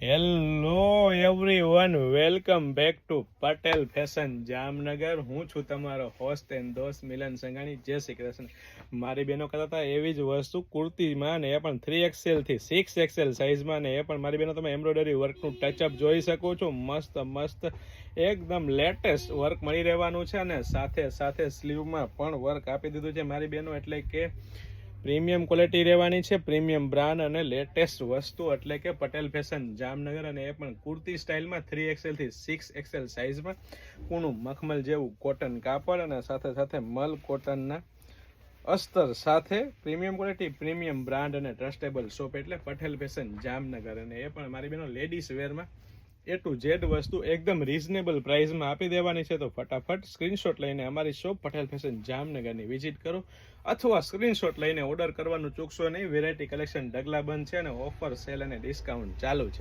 Hello everyone, welcome back to Patel fashion Jamnagar. હું છું તમારો હોસ્ટ એન્ડ દોસ્ત મિલન સંઘાણી. જય શ્રી કૃષ્ણ. મારી બહેનો કહેતા હતા એવી જ વસ્તુ કુર્તીમાં, ને એ પણ 3XL થી 6XL સાઇઝમાં, ને એ પણ મારી બહેનો તમે એમ્બ્રોઇડરી વર્કનું ટચઅપ જોઈ શકો છો. મસ્ત મસ્ત એકદમ લેટેસ્ટ વર્ક મળી રહેવાનું છે, અને સાથે સાથે સ્લીવમાં પણ વર્ક આપી દીધું છે મારી બહેનો. એટલે કે પ્રીમિયમ ક્વોલિટી રહેવાની છે, પ્રીમિયમ બ્રાન્ડ અને લેટેસ્ટ વસ્તુ, એટલે કે પટેલ ફેશન જામનગર. અને એ પણ કુર્તી સ્ટાઇલમાં 3XL થી 6XL સાઇઝમાં, પૂનું મખમલ જેવું કોટન કાપડ, અને સાથે સાથે મલ કોટનના અસ્તર સાથે પ્રીમિયમ ક્વોલિટી, પ્રીમિયમ બ્રાન્ડ અને ટ્રસ્ટેબલ શોપ એટલે પટેલ ફેશન જામનગર. અને એ પણ મારી બહેનો લેડીઝ વેરમાં A to Z વસ્તુ એકદમ રીઝનેબલ પ્રાઇસમાં આપી દેવાની છે. તો ફટાફટ સ્ક્રીનશોટ લઈને અમારી શોપ પટેલ ફેશન જામનગરની વિઝિટ કરો, અથવા સ્ક્રીનશોટ લઈને ઓર્ડર કરવાનું ચૂકશો નહીં. વેરાયટી કલેક્શન ઢગલા બંધ છે, અને ઓફર, સેલ અને ડિસ્કાઉન્ટ ચાલુ છે.